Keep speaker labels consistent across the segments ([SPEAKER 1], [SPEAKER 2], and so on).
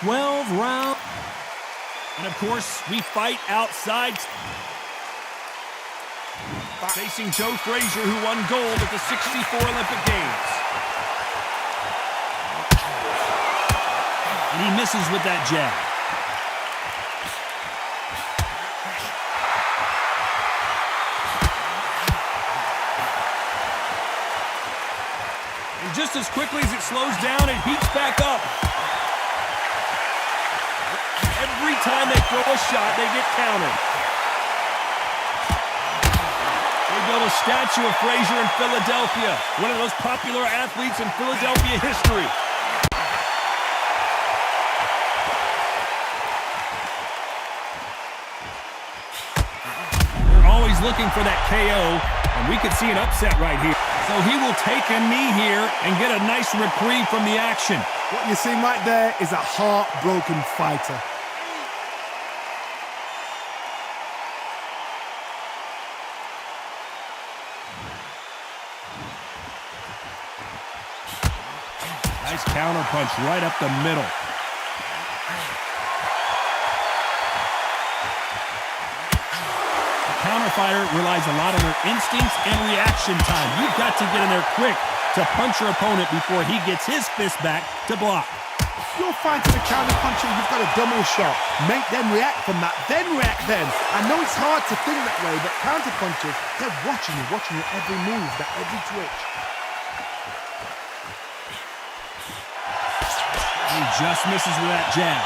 [SPEAKER 1] 12 rounds. And of course, we fight outside. Facing Joe Frazier, who won gold at the '64 Olympic Games. And he misses with that jab. And just as quickly as it slows down, it heats back up. Every time they throw a shot, they get countered. They built a statue of Frazier in Philadelphia, one of the most popular athletes in Philadelphia history. They're always looking for that KO, and we could see an upset right here. So he will take a knee here and get a nice reprieve from the action.
[SPEAKER 2] What you're seeing right there is a heartbroken fighter.
[SPEAKER 1] Nice counter punch right up the middle. The counter fighter relies a lot on their instincts and reaction time. You've got to get in there quick to punch your opponent before he gets his fist back to block.
[SPEAKER 2] If you're fighting a counter puncher, you've got a double shot. Make them react from that, then react then. I know it's hard to think that way, but counter punchers, they're watching you every move, that every twitch.
[SPEAKER 1] He just misses with that jab.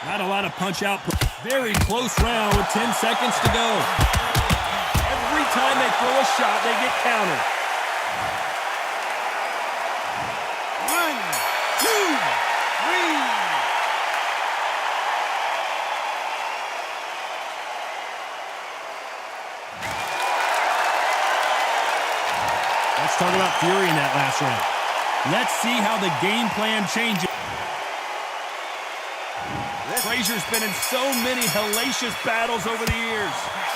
[SPEAKER 1] Not a lot of punch out. Very close round with 10 seconds to go. Every time they throw a shot, they get countered.
[SPEAKER 2] 1, 2, 3.
[SPEAKER 1] Let's talk about Fury in that last round. Let's see how the game plan changes. Frazier's been in so many hellacious battles over the years.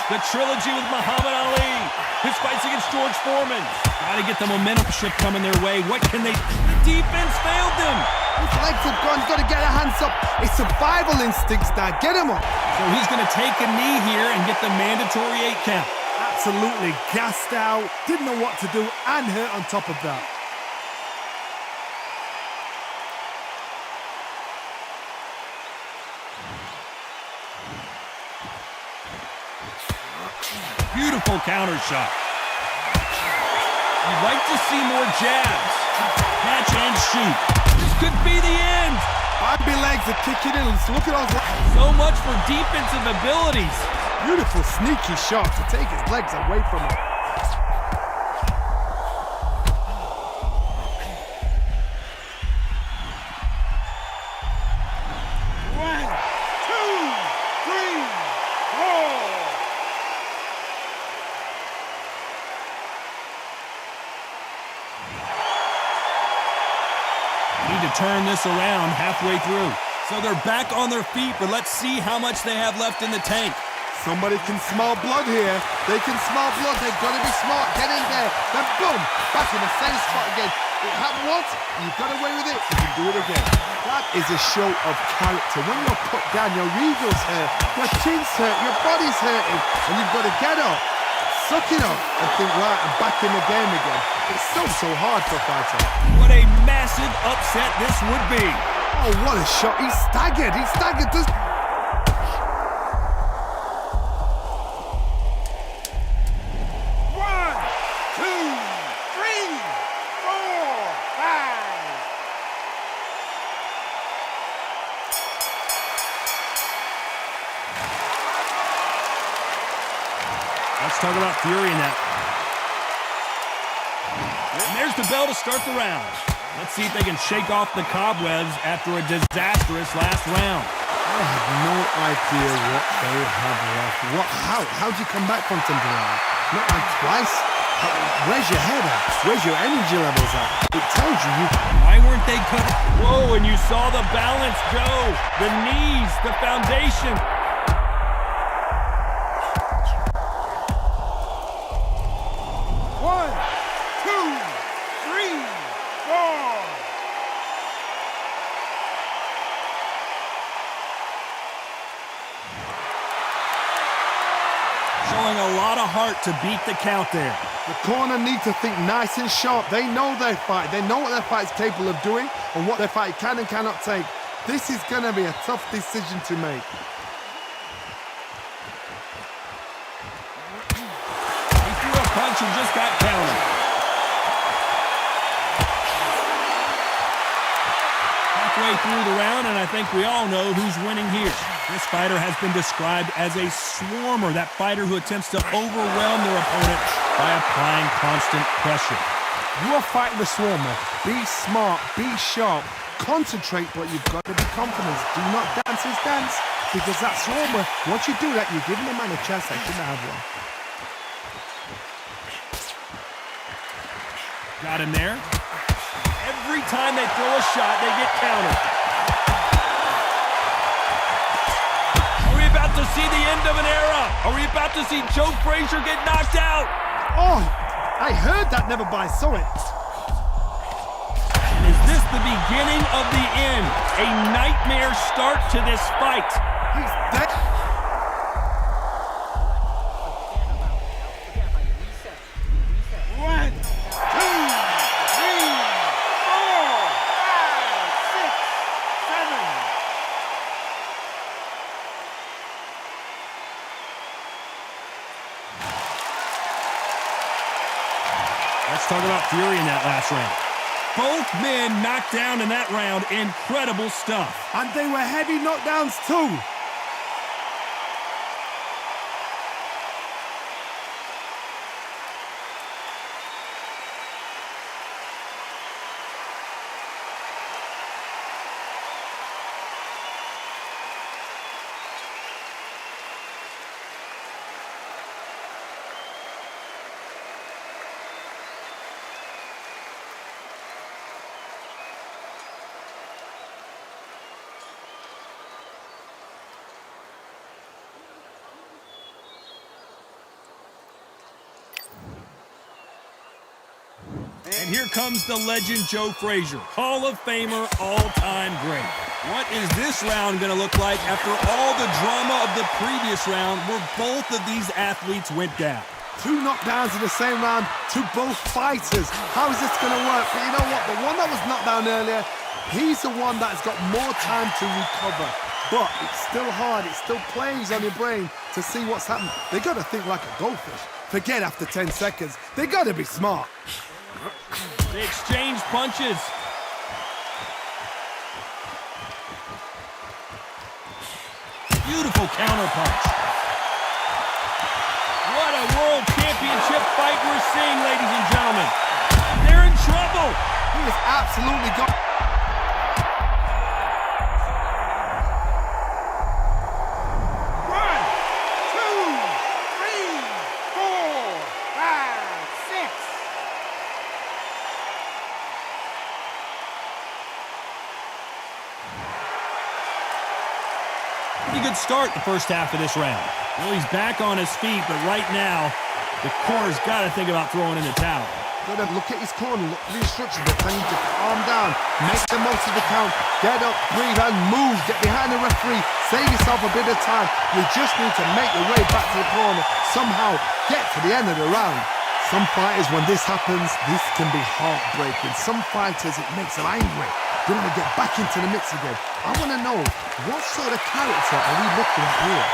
[SPEAKER 1] The trilogy with Muhammad Ali, his fights against George Foreman. Got to get the momentum shift coming their way. What can they... The defense failed them.
[SPEAKER 2] His legs have gone. He's got to get a hands up. It's survival instincts now. Get him up.
[SPEAKER 1] So he's going to take a knee here and get the mandatory 8 count.
[SPEAKER 2] Absolutely gassed out. Didn't know what to do and hurt on top of that.
[SPEAKER 1] Beautiful counter shot. You'd like to see more jabs. Catch and shoot. This could be the end.
[SPEAKER 2] Bobby legs are kicking in. Look at those legs.
[SPEAKER 1] So much for defensive abilities.
[SPEAKER 2] Beautiful sneaky shot to take his legs away from him.
[SPEAKER 1] Need to turn this around halfway through. So they're back on their feet, but let's see how much they have left in the tank.
[SPEAKER 2] Somebody can smell blood here. They can smell blood. They've got to be smart. Get in there. Then boom, back in the same spot again. It happened once. You got away with it. You can do it again. That is a show of character. When you're put down, your ego's hurt, your chin's hurt, your body's hurting, and you've got to get up, suck it up, and think, right, I'm back in the game again. It's so hard for a fighter.
[SPEAKER 1] What a massive upset this would be.
[SPEAKER 2] Oh, what a shot. He's staggered. He's staggered. One, two, three, four, five.
[SPEAKER 1] Let's talk about Fury in that. And there's the bell to start the round. Let's see if they can shake off the cobwebs after a disastrous last round.
[SPEAKER 2] I have no idea what they have left. How'd you come back from something like that? Not like twice? Where's your head at? Where's your energy levels at? It tells you.
[SPEAKER 1] Why weren't they cut? Whoa, and you saw the balance go. The knees, the foundation. a lot of heart to beat the count there.
[SPEAKER 2] The corner need to think nice and sharp. They know their fight. They know what their fight is capable of doing and what their fight can and cannot take. This is going to be a tough decision to make.
[SPEAKER 1] He threw a punch and just got countered. Halfway through the round, and I think we all know who's winning here. This fighter has been described as a swarmer, that fighter who attempts to overwhelm their opponent by applying constant pressure.
[SPEAKER 2] You are fighting the swarmer. Be smart, be sharp, concentrate, but you've got to be confident. Do not dance his dance, because that swarmer, once you do that, you're giving the man a chance that shouldn't have one.
[SPEAKER 1] Got him there. Every time they throw a shot, they get countered. Are we about to see the end of an era? Are we about to see Joe Frazier get knocked out?
[SPEAKER 2] Oh, I heard that, never by saw it.
[SPEAKER 1] Is this the beginning of the end? A nightmare start to this fight.
[SPEAKER 2] He's dead. One, two, three, 4, 5, 6, 7.
[SPEAKER 1] Let's talk about fury in that last round. Both men knocked down in that round. Incredible stuff.
[SPEAKER 2] And they were heavy knockdowns too.
[SPEAKER 1] And here comes the legend Joe Frazier, Hall of Famer, all-time great. What is this round going to look like after all the drama of the previous round where both of these athletes went down?
[SPEAKER 2] 2 knockdowns in the same round to both fighters. How is this going to work? But you know what? The one that was knocked down earlier, he's the one that's got more time to recover. But it's still hard. It still plays on your brain to see what's happened. They got to think like a goldfish. Forget after 10 seconds. They got to be smart.
[SPEAKER 1] They exchange punches. Beautiful counter punch. What a world championship fight we're seeing, ladies and gentlemen. They're in trouble.
[SPEAKER 2] He is absolutely gone.
[SPEAKER 1] Pretty good start the first half of this round. Well, he's back on his feet, but right now, the corner's got to think about throwing in the towel.
[SPEAKER 2] Gotta look at his corner, look at the instructions. They're telling you to calm down, make the most of the count, get up, breathe, and move. Get behind the referee, save yourself a bit of time. You just need to make your way back to the corner, somehow get to the end of the round. Some fighters, when this happens, this can be heartbreaking. Some fighters, it makes them angry. They want to get back into the mix again. I want to know, what sort of character are we looking at here?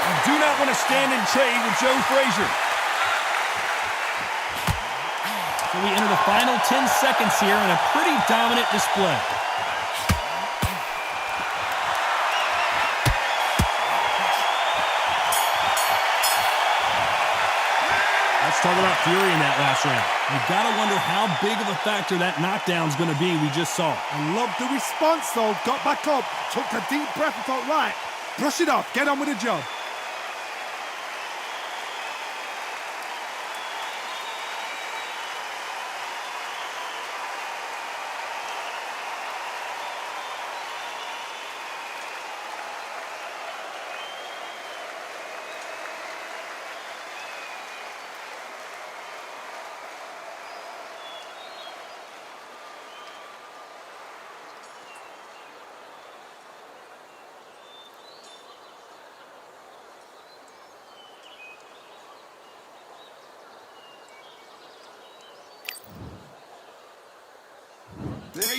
[SPEAKER 1] You do not want to stand and trade with Joe Frazier. So we enter the final 10 seconds here in a pretty dominant display. Let's talk about fury in that last round. You've got to wonder how big of a factor that knockdown's going to be we just saw.
[SPEAKER 2] I love the response, though. Got back up, took a deep breath and thought, right, brush it off, get on with the job.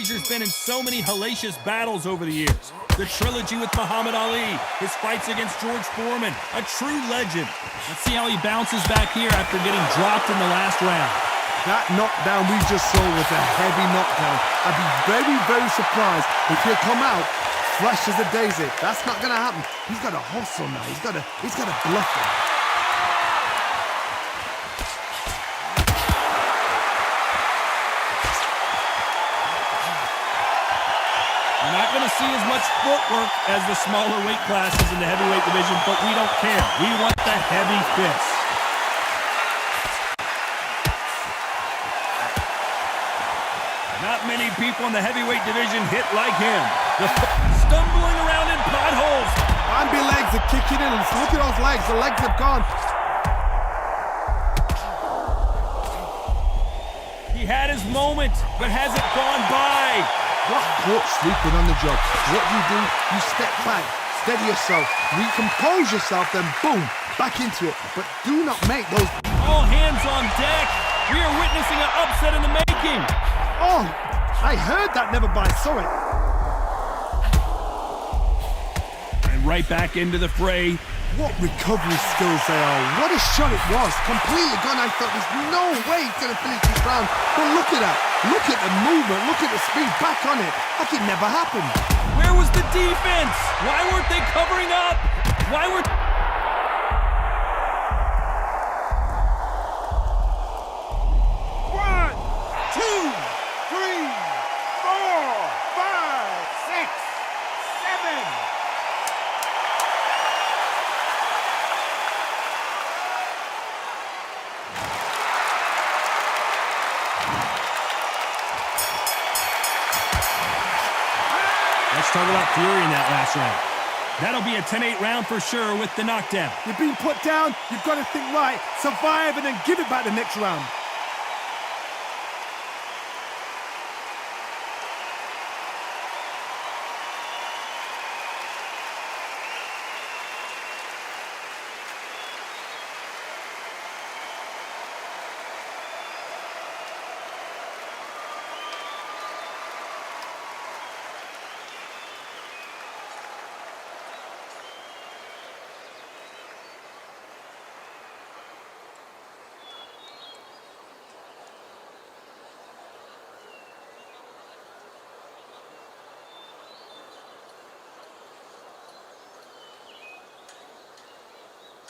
[SPEAKER 1] Frazier's been in so many hellacious battles over the years. The trilogy with Muhammad Ali, his fights against George Foreman, a true legend. Let's see how he bounces back here after getting dropped in the last round.
[SPEAKER 2] That knockdown we just saw was a heavy knockdown. I'd be very, very surprised if he'll come out fresh as a daisy. That's not going to happen. He's got to hustle now. He's got to bluff him.
[SPEAKER 1] We're not going to see as much footwork as the smaller weight classes in the heavyweight division, but we don't care. We want the heavy fists. Not many people in the heavyweight division hit like him. Stumbling around in potholes.
[SPEAKER 2] Bambi legs are kicking in. Look at those legs. The legs have gone.
[SPEAKER 1] He had his moment, but has it gone by?
[SPEAKER 2] Got caught sleeping on the job. What do? You step back, steady yourself, recompose yourself, then boom, back into it. But do not make those...
[SPEAKER 1] All hands on deck. We are witnessing an upset in the making.
[SPEAKER 2] Oh, I heard that, never by saw it.
[SPEAKER 1] And right back into the fray.
[SPEAKER 2] What recovery skills they are. What a shot it was. Completely gone. I thought there's no way he's going to finish this round. But look at that. Look at the movement. Look at the speed. Back on it. Like it never happened.
[SPEAKER 1] Where was the defense? Why weren't they covering up? Why were... Let's talk about fury in that last round. That'll be a 10-8 round for sure with the knockdown.
[SPEAKER 2] You're being put down. You've got to think right, survive, and then give it back the next round.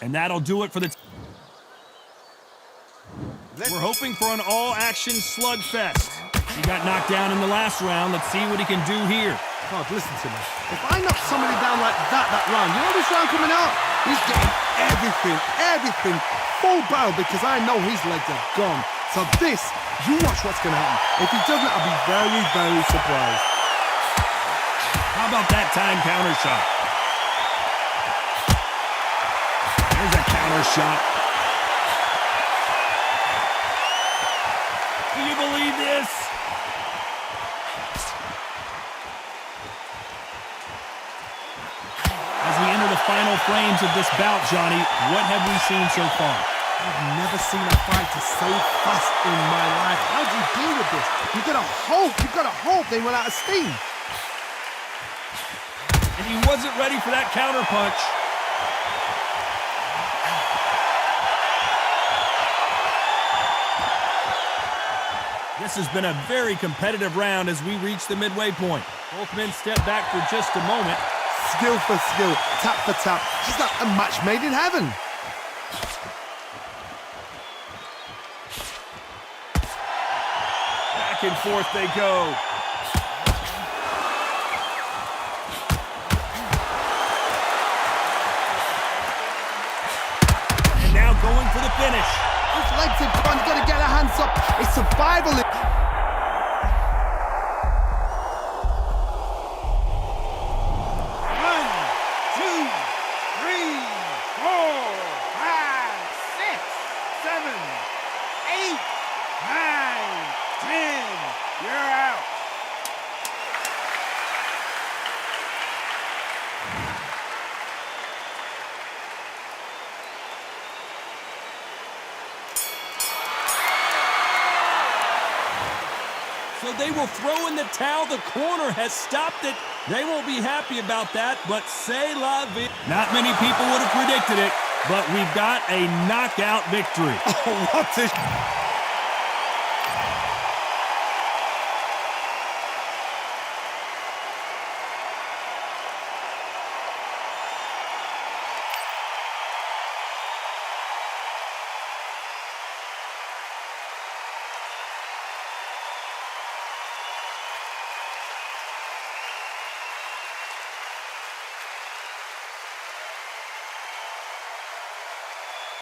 [SPEAKER 1] And that'll do it for the... We're hoping for an all-action slugfest. He got knocked down in the last round. Let's see what he can do here.
[SPEAKER 2] God, listen to me. If I knock somebody down like that round, you know this round coming out? He's getting everything, full barrel, because I know his legs are gone. So this, you watch what's going to happen. If he doesn't, I'll be very, very surprised.
[SPEAKER 1] How about that time counter shot? There's a counter shot. Do you believe this? As we enter the final frames of this bout, Johnny, what have we seen so far?
[SPEAKER 2] I've never seen a fighter so fast in my life. How do you deal with this? You've got to hope they run out of steam.
[SPEAKER 1] And he wasn't ready for that counter punch. This has been a very competitive round as we reach the midway point. Both men step back for just a moment.
[SPEAKER 2] Skill for skill, tap for tap. Just like a match made in heaven.
[SPEAKER 1] Back and forth they go. And now going for the finish.
[SPEAKER 2] His legs have gone, he's got to get their hands up. It's survival.
[SPEAKER 1] So they will throw in the towel. The corner has stopped it. They won't be happy about that, but c'est la vie. Not many people would have predicted it, but we've got a knockout victory.
[SPEAKER 2] Oh, what a...